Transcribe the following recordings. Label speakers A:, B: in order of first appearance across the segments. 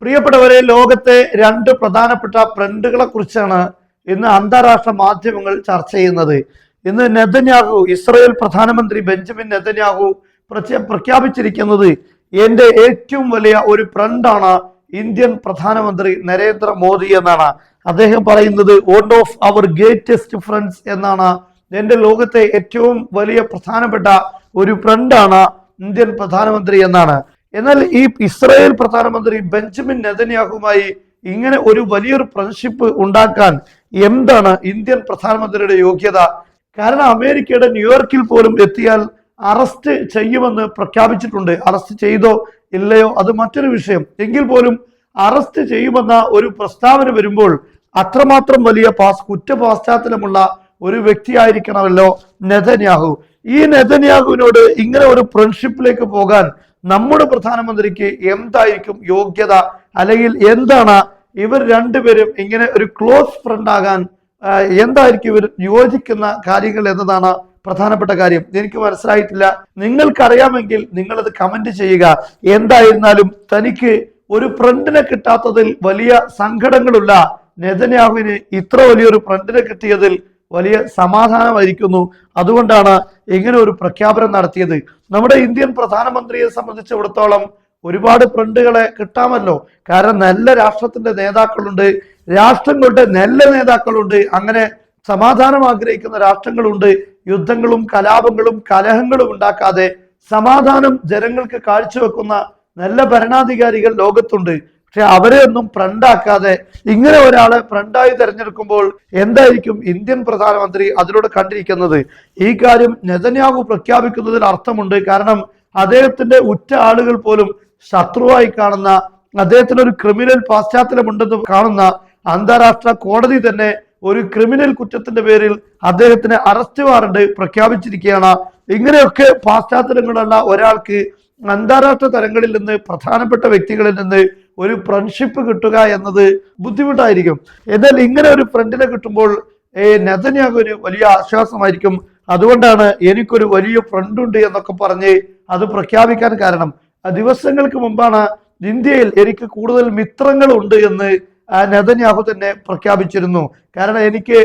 A: പ്രിയപ്പെട്ടവരെ, ലോകത്തെ രണ്ട് പ്രധാനപ്പെട്ട ട്രെൻഡുകളെ കുറിച്ചാണ് ഇന്ന് അന്താരാഷ്ട്ര മാധ്യമങ്ങൾ ചർച്ച ചെയ്യുന്നത്. ഇന്ന് നെതന്യാഹു, ഇസ്രായേൽ പ്രധാനമന്ത്രി ബെഞ്ചമിൻ നെതന്യാഹു പ്രഖ്യാപിച്ചിരിക്കുന്നത് എന്റെ ഏറ്റവും വലിയ ഒരു ഫ്രണ്ടാണ് ഇന്ത്യൻ പ്രധാനമന്ത്രി നരേന്ദ്രമോദി എന്നാണ്. അദ്ദേഹം പറയുന്നത് one of our greatest friends എന്നാണ്. എന്റെ ലോകത്തെ ഏറ്റവും വലിയ പ്രധാനപ്പെട്ട ഒരു ഫ്രണ്ടാണ് ഇന്ത്യൻ പ്രധാനമന്ത്രി എന്നാണ്. എന്നാൽ ഈ ഇസ്രായേൽ പ്രധാനമന്ത്രി ബെഞ്ചമിൻ നെതന്യാഹുമായി ഇങ്ങനെ ഒരു വലിയൊരു ഫ്രണ്ട്ഷിപ്പ് ഉണ്ടാക്കാൻ എന്താണ് ഇന്ത്യൻ പ്രധാനമന്ത്രിയുടെ യോഗ്യത? കാരണം അമേരിക്കയുടെ ന്യൂയോർക്കിൽ പോലും എത്തിയാൽ അറസ്റ്റ് ചെയ്യുമെന്ന് പ്രഖ്യാപിച്ചിട്ടുണ്ട്. അറസ്റ്റ് ചെയ്തോ ഇല്ലയോ അത് മറ്റൊരു വിഷയം. എങ്കിൽ പോലും അറസ്റ്റ് ചെയ്യുമെന്ന ഒരു പ്രസ്താവന വരുമ്പോൾ അത്രമാത്രം വലിയ കുറ്റ പശ്ചാത്തലമുള്ള ഒരു വ്യക്തിയായിരിക്കണമല്ലോ നെതന്യാഹു. ഈ നെതന്യാഹുവിനോട് ഇങ്ങനെ ഒരു ഫ്രണ്ട്ഷിപ്പിലേക്ക് പോകാൻ നമ്മുടെ പ്രധാനമന്ത്രിക്ക് എന്തായിരിക്കും യോഗ്യത? അല്ലെങ്കിൽ എന്താണ് ഇവർ രണ്ടുപേരും ഇങ്ങനെ ഒരു ക്ലോസ് ഫ്രണ്ട് ആകാൻ എന്തായിരിക്കും ഇവർ യോജിക്കുന്ന കാര്യങ്ങൾ എന്നതാണ് പ്രധാനപ്പെട്ട കാര്യം. എനിക്ക് മനസ്സിലായിട്ടില്ല. നിങ്ങൾക്കറിയാമെങ്കിൽ നിങ്ങളത് കമന്റ് ചെയ്യുക. എന്തായിരുന്നാലും തനിക്ക് ഒരു ഫ്രണ്ടിനെ കിട്ടാത്തതിൽ വലിയ സങ്കടങ്ങളുള്ള നെതന്യാഹുവിന് ഇത്ര വലിയൊരു ഫ്രണ്ടിനെ കിട്ടിയതിൽ വലിയ സമാധാനമായിരിക്കുന്നു. അതുകൊണ്ടാണ് ഇങ്ങനെ ഒരു പ്രഖ്യാപനം നടത്തിയത്. നമ്മുടെ ഇന്ത്യൻ പ്രധാനമന്ത്രിയെ സംബന്ധിച്ചിടത്തോളം ഒരുപാട് ഫ്രണ്ടുകളെ കിട്ടാമല്ലോ. കാരണം നല്ല രാഷ്ട്രത്തിന്റെ നേതാക്കളുണ്ട്, രാഷ്ട്രങ്ങളുടെ നല്ല നേതാക്കളുണ്ട്, അങ്ങനെ സമാധാനം ആഗ്രഹിക്കുന്ന രാഷ്ട്രങ്ങളുണ്ട്. യുദ്ധങ്ങളും കലാപങ്ങളും കലഹങ്ങളും ഉണ്ടാക്കാതെ സമാധാനം ജനങ്ങൾക്ക് കാഴ്ചവെക്കുന്ന നല്ല ഭരണാധികാരികൾ ലോകത്തുണ്ട്. പക്ഷെ അവരെ ഒന്നും ഫ്രണ്ടാക്കാതെ ഇങ്ങനെ ഒരാളെ ഫ്രണ്ടായി തെരഞ്ഞെടുക്കുമ്പോൾ എന്തായിരിക്കും ഇന്ത്യൻ പ്രധാനമന്ത്രി അതിലൂടെ കണ്ടിരിക്കുന്നത്? ഈ കാര്യം നെതന്യാഹു പ്രഖ്യാപിക്കുന്നതിൽ അർത്ഥമുണ്ട്. കാരണം അദ്ദേഹത്തിന്റെ ഉറ്റ ആളുകൾ പോലും ശത്രുവായി കാണുന്ന, അദ്ദേഹത്തിന് ഒരു ക്രിമിനൽ പശ്ചാത്തലമുണ്ടെന്ന് കാണുന്ന അന്താരാഷ്ട്ര കോടതി തന്നെ ഒരു ക്രിമിനൽ കുറ്റത്തിന്റെ പേരിൽ അദ്ദേഹത്തിന് അറസ്റ്റ് വാറണ്ട് പ്രഖ്യാപിച്ചിരിക്കുകയാണ്. ഇങ്ങനെയൊക്കെ പശ്ചാത്തലങ്ങളുള്ള ഒരാൾക്ക് അന്താരാഷ്ട്ര തലങ്ങളിൽ നിന്ന്, പ്രധാനപ്പെട്ട വ്യക്തികളിൽ നിന്ന് ഒരു ഫ്രണ്ട്ഷിപ്പ് കിട്ടുക എന്നത് ബുദ്ധിമുട്ടായിരിക്കും. എന്നാൽ ഇങ്ങനെ ഒരു ഫ്രണ്ടിനെ കിട്ടുമ്പോൾ നെതന്യാഹുവിന് വലിയ ആശ്വാസമായിരിക്കും. അതുകൊണ്ടാണ് എനിക്കൊരു വലിയ ഫ്രണ്ട് ഉണ്ട് എന്നൊക്കെ പറഞ്ഞ് അത് പ്രഖ്യാപിക്കാൻ കാരണം. ദിവസങ്ങൾക്ക് മുമ്പാണ് ഇന്ത്യയിൽ എനിക്ക് കൂടുതൽ മിത്രങ്ങളുണ്ട് എന്ന് നെതന്യാഹു തന്നെ പ്രഖ്യാപിച്ചിരുന്നു. കാരണം എനിക്ക്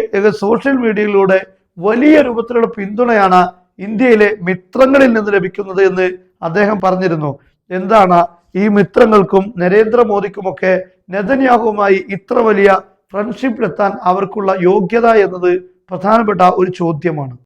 A: സോഷ്യൽ മീഡിയയിലൂടെ വലിയ രൂപത്തിലുള്ള പിന്തുണയാണ് ഇന്ത്യയിലെ മിത്രങ്ങളിൽ നിന്ന് ലഭിക്കുന്നത് എന്ന് അദ്ദേഹം പറഞ്ഞിരുന്നു. എന്താണ് ഈ മിത്രങ്ങൾക്കും നരേന്ദ്രമോദിക്കുമൊക്കെ നെതന്യാഹുവുമായി ഇത്ര വലിയ ഫ്രണ്ട്ഷിപ്പിലെത്താൻ അവർക്കുള്ള യോഗ്യത എന്നത് പ്രധാനപ്പെട്ട ഒരു ചോദ്യമാണ്.